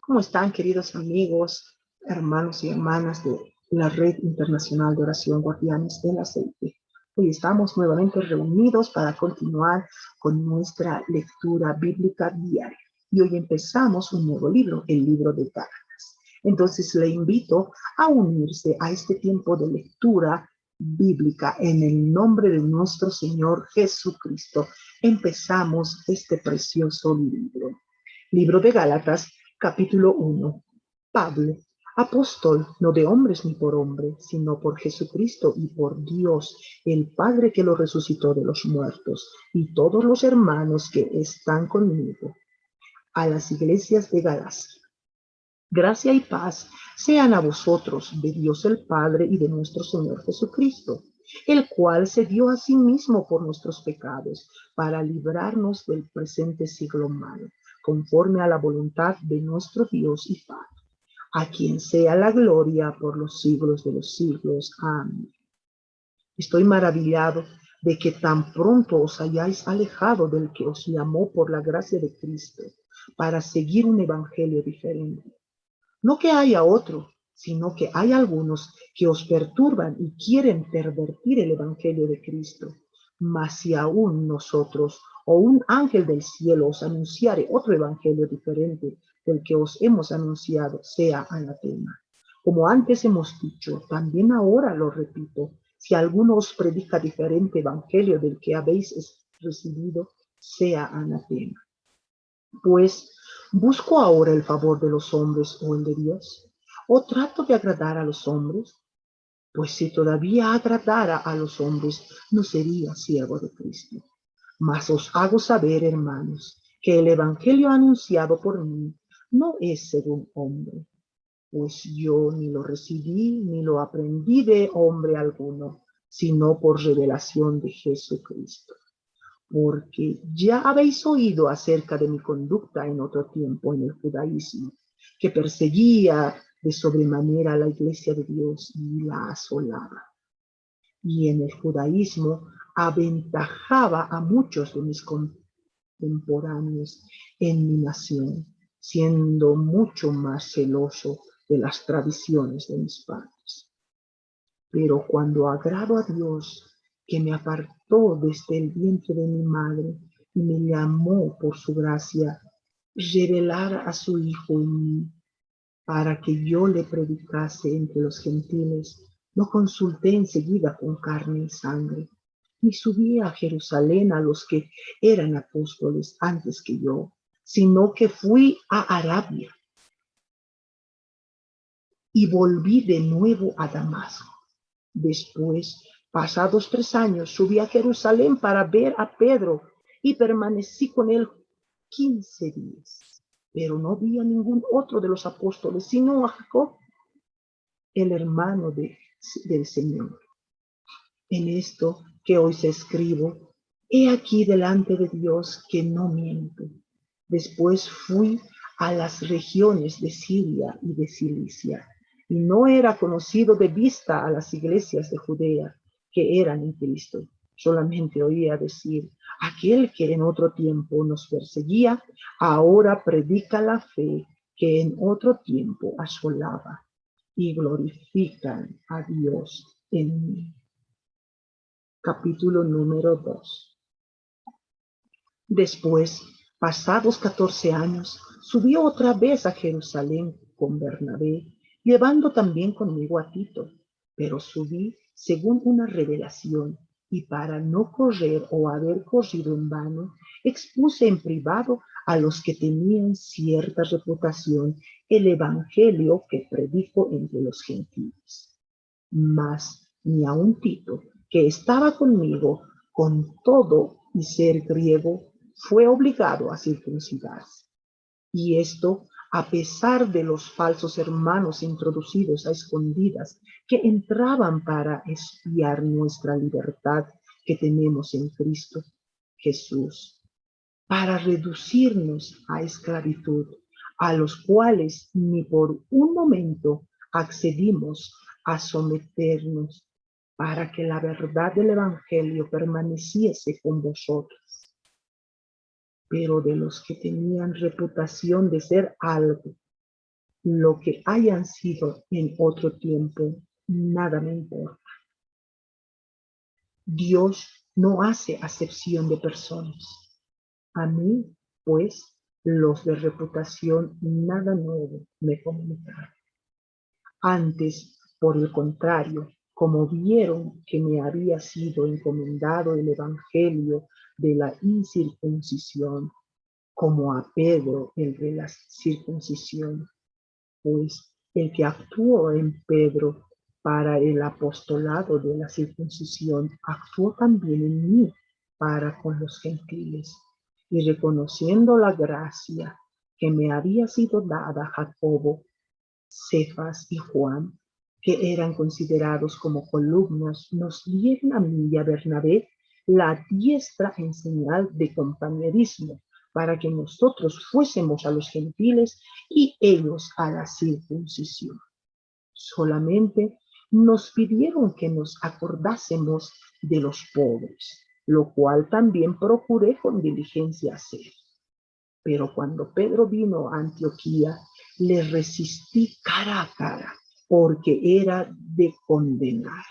¿Cómo están, queridos amigos, hermanos y hermanas de la Red Internacional de Oración Guardianes del Aceite? Hoy estamos nuevamente reunidos para continuar con nuestra lectura bíblica diaria. Y hoy empezamos un nuevo libro, el libro de Gálatas. Entonces le invito a unirse a este tiempo de lectura bíblica en el nombre de nuestro Señor Jesucristo. Empezamos este precioso libro. Libro de Gálatas, capítulo 1. Pablo, apóstol, no de hombres ni por hombre, sino por Jesucristo y por Dios, el Padre que lo resucitó de los muertos, y todos los hermanos que están conmigo, a las iglesias de Galacia. Gracia y paz sean a vosotros, de Dios el Padre y de nuestro Señor Jesucristo, el cual se dio a sí mismo por nuestros pecados, para librarnos del presente siglo malo, conforme a la voluntad de nuestro Dios y Padre, a quien sea la gloria por los siglos de los siglos. Amén. Estoy maravillado de que tan pronto os hayáis alejado del que os llamó por la gracia de Cristo, para seguir un evangelio diferente. No que haya otro, sino que hay algunos que os perturban y quieren pervertir el evangelio de Cristo. Mas si aún nosotros o un ángel del cielo os anunciare otro evangelio diferente del que os hemos anunciado, sea anatema. Como antes hemos dicho, también ahora lo repito, si alguno os predica diferente evangelio del que habéis recibido, sea anatema. Pues, ¿busco ahora el favor de los hombres o el de Dios? ¿O trato de agradar a los hombres? Pues si todavía agradara a los hombres, no sería siervo de Cristo. Mas os hago saber, hermanos, que el evangelio anunciado por mí no es según hombre, pues yo ni lo recibí ni lo aprendí de hombre alguno, sino por revelación de Jesucristo. Porque ya habéis oído acerca de mi conducta en otro tiempo en el judaísmo, que perseguía de sobremanera a la iglesia de Dios y la asolaba. Y en el judaísmo aventajaba a muchos de mis contemporáneos en mi nación, siendo mucho más celoso de las tradiciones de mis padres. Pero cuando agrado a Dios, que me apartó desde el vientre de mi madre y me llamó por su gracia, revelar a su Hijo en mí, para que yo le predicase entre los gentiles, no consulté enseguida con carne y sangre, ni subí a Jerusalén a los que eran apóstoles antes que yo, sino que fui a Arabia y volví de nuevo a Damasco. Después, pasados 3 años, subí a Jerusalén para ver a Pedro y permanecí con él 15 días. Pero no vi a ningún otro de los apóstoles, sino a Jacob, el hermano del Señor. En esto que hoy se escribo, he aquí delante de Dios que no miento. Después fui a las regiones de Siria y de Cilicia, y no era conocido de vista a las iglesias de Judea que eran en Cristo. Solamente oía decir, aquel que en otro tiempo nos perseguía, ahora predica la fe que en otro tiempo asolaba, y glorifican a Dios en mí. Capítulo número 2. Después, pasados 14 años, subí otra vez a Jerusalén con Bernabé, llevando también conmigo a Tito, pero subí según una revelación, y para no correr o haber corrido en vano, expuse en privado a los que tenían cierta reputación el evangelio que predico entre los gentiles. Mas ni aun Tito, que estaba conmigo, con todo y ser griego, fue obligado a circuncidarse. Y esto a pesar de los falsos hermanos introducidos a escondidas que entraban para espiar nuestra libertad que tenemos en Cristo Jesús, para reducirnos a esclavitud, a los cuales ni por un momento accedimos a someternos, para que la verdad del Evangelio permaneciese con vosotros. Pero de los que tenían reputación de ser algo lo que hayan sido en otro tiempo, nada me importa. Dios no hace acepción de personas. A mí, pues, los de reputación nada nuevo me comunicaron. Antes, por el contrario, como vieron que me había sido encomendado el evangelio de la incircuncisión, como a Pedro el de la circuncisión, pues el que actuó en Pedro para el apostolado de la circuncisión, actuó también en mí para con los gentiles. Y reconociendo la gracia que me había sido dada a Jacobo, Cefas y Juan, que eran considerados como columnas, nos dieron a mí y a Bernabé la diestra en señal de compañerismo, para que nosotros fuésemos a los gentiles y ellos a la circuncisión. Solamente nos pidieron que nos acordásemos de los pobres, lo cual también procuré con diligencia hacer. Pero cuando Pedro vino a Antioquía, le resistí cara a cara, porque era de condenar.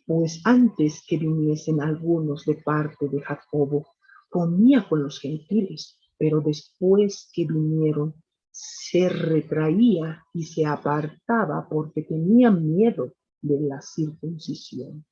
Pues antes que viniesen algunos de parte de Jacobo, comía con los gentiles, pero después que vinieron, se retraía y se apartaba porque tenía miedo de la circuncisión.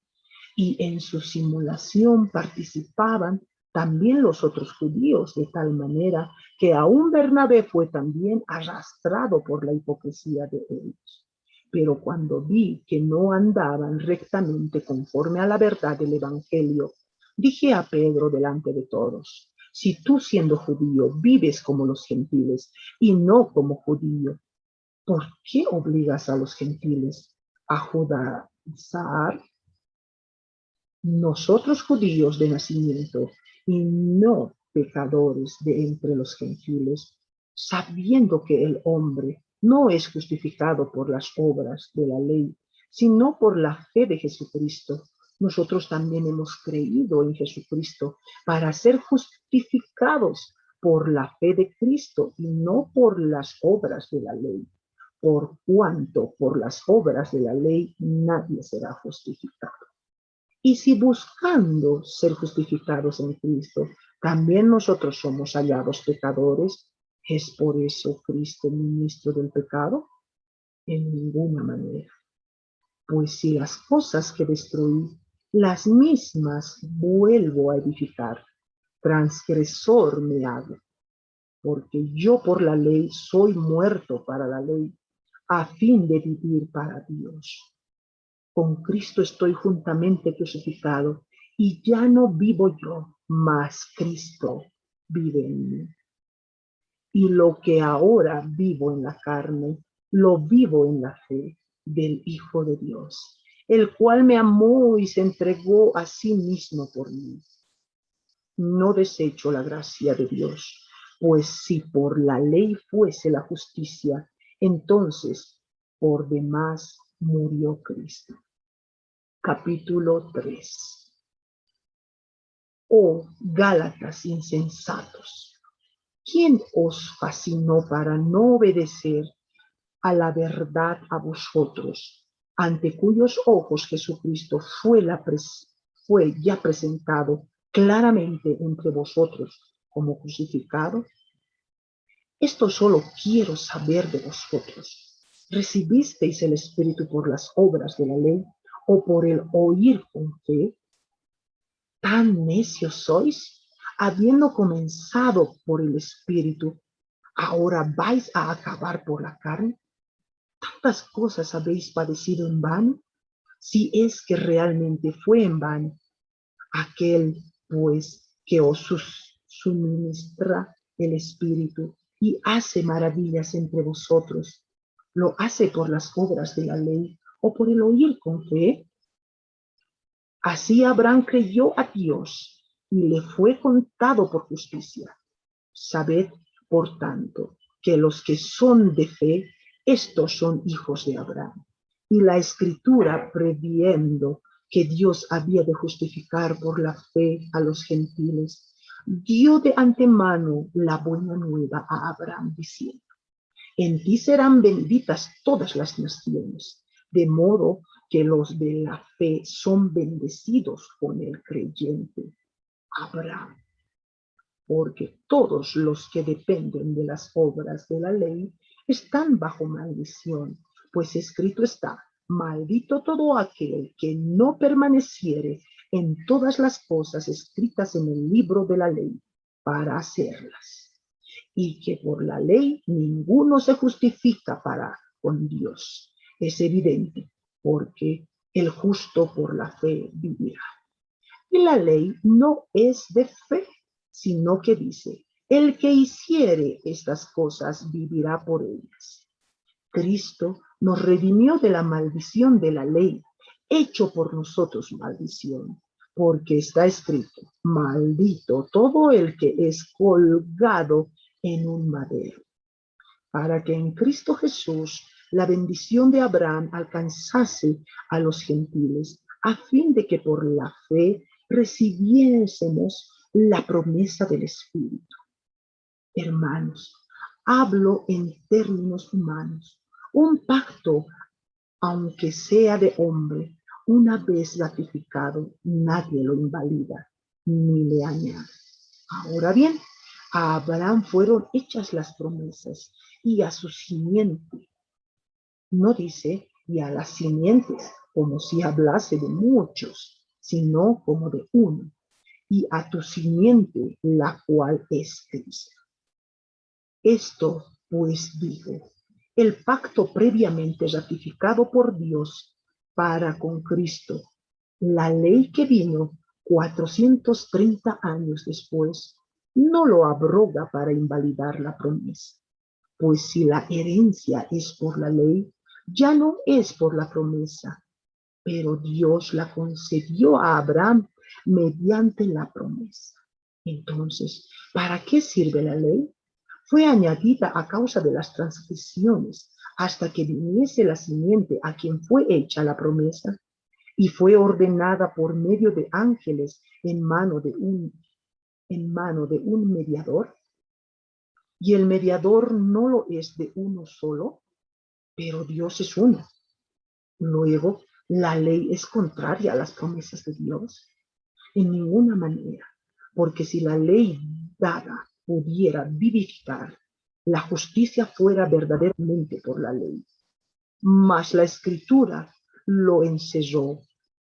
Y en su simulación participaban también los otros judíos, de tal manera que aún Bernabé fue también arrastrado por la hipocresía de ellos. Pero cuando vi que no andaban rectamente conforme a la verdad del Evangelio, dije a Pedro delante de todos: si tú, siendo judío, vives como los gentiles y no como judío, ¿por qué obligas a los gentiles a judaizar? Nosotros judíos de nacimiento y no pecadores de entre los gentiles, sabiendo que el hombre no es justificado por las obras de la ley, sino por la fe de Jesucristo. Nosotros también hemos creído en Jesucristo para ser justificados por la fe de Cristo y no por las obras de la ley, por cuanto por las obras de la ley nadie será justificado. Y si buscando ser justificados en Cristo, también nosotros somos hallados pecadores, ¿es por eso Cristo ministro del pecado? En ninguna manera. Pues si las cosas que destruí, las mismas vuelvo a edificar, transgresor me hago, porque yo por la ley soy muerto para la ley, a fin de vivir para Dios. Con Cristo estoy juntamente crucificado, y ya no vivo yo, mas Cristo vive en mí. Y lo que ahora vivo en la carne, lo vivo en la fe del Hijo de Dios, el cual me amó y se entregó a sí mismo por mí. No desecho la gracia de Dios, pues si por la ley fuese la justicia, entonces por demás murió Cristo. Capítulo 3. Oh Gálatas insensatos, ¿quién os fascinó para no obedecer a la verdad a vosotros, ante cuyos ojos Jesucristo fue ya presentado claramente entre vosotros como crucificado? Esto solo quiero saber de vosotros. ¿Recibisteis el Espíritu por las obras de la ley o por el oír con fe? ¿Tan necios sois? Habiendo comenzado por el Espíritu, ¿ahora vais a acabar por la carne? ¿Tantas cosas habéis padecido en vano? Si es que realmente fue en vano. Aquel, pues, que os suministra el Espíritu y hace maravillas entre vosotros, ¿lo hace por las obras de la ley o por el oír con fe? Así Abraham creyó a Dios y le fue contado por justicia. Sabed, por tanto, que los que son de fe, estos son hijos de Abraham. Y la Escritura, previendo que Dios había de justificar por la fe a los gentiles, dio de antemano la buena nueva a Abraham, diciendo: En ti serán benditas todas las naciones, de modo que los de la fe son bendecidos con el creyente Abraham. Porque todos los que dependen de las obras de la ley están bajo maldición, pues escrito está: maldito todo aquel que no permaneciere en todas las cosas escritas en el libro de la ley para hacerlas. Y que por la ley ninguno se justifica para con Dios. Es evidente, porque el justo por la fe vivirá. Y la ley no es de fe, sino que dice: el que hiciere estas cosas vivirá por ellas. Cristo nos redimió de la maldición de la ley, hecho por nosotros maldición, porque está escrito: maldito todo el que es colgado en un madero, para que en Cristo Jesús la bendición de Abraham alcanzase a los gentiles, a fin de que por la fe recibiésemos la promesa del Espíritu. Hermanos, hablo en términos humanos. Un pacto, aunque sea de hombre, una vez ratificado, nadie lo invalida ni le añade. Ahora bien, a Abraham fueron hechas las promesas y a su simiente. No dice y a las simientes, como si hablase de muchos, sino como de uno. Y a tu simiente, la cual es Cristo. Esto pues digo, el pacto previamente ratificado por Dios para con Cristo, la ley que vino 430 años después, no lo abroga para invalidar la promesa. Pues si la herencia es por la ley, ya no es por la promesa, pero Dios la concedió a Abraham mediante la promesa. Entonces, ¿para qué sirve la ley? Fue añadida a causa de las transgresiones, hasta que viniese la simiente a quien fue hecha la promesa, y fue ordenada por medio de ángeles en mano de un mediador. Y el mediador no lo es de uno solo, pero Dios es uno. Luego, ¿la ley es contraria a las promesas de Dios? En ninguna manera, porque si la ley dada pudiera vivificar, la justicia fuera verdaderamente por la ley. Mas la Escritura lo encerró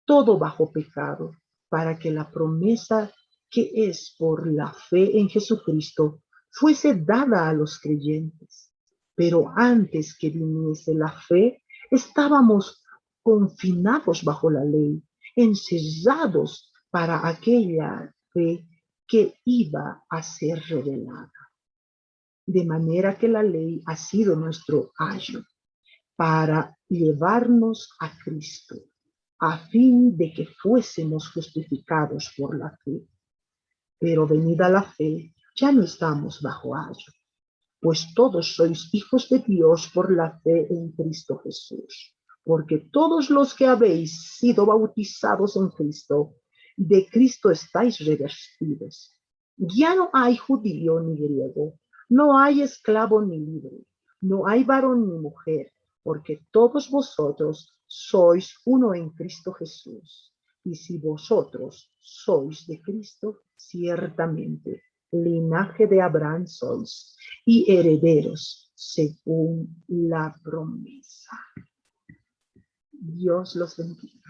todo bajo pecado, para que la promesa que es por la fe en Jesucristo fuese dada a los creyentes. Pero antes que viniese la fe, estábamos confinados bajo la ley, encerrados para aquella fe que iba a ser revelada. De manera que la ley ha sido nuestro ayo para llevarnos a Cristo, a fin de que fuésemos justificados por la fe. Pero venida la fe, ya no estamos bajo ayo, pues todos sois hijos de Dios por la fe en Cristo Jesús. Porque todos los que habéis sido bautizados en Cristo, de Cristo estáis revestidos. Ya no hay judío ni griego, no hay esclavo ni libre, no hay varón ni mujer, porque todos vosotros sois uno en Cristo Jesús. Y si vosotros sois de Cristo, ciertamente linaje de Abraham sois y herederos según la promesa. Dios los bendiga.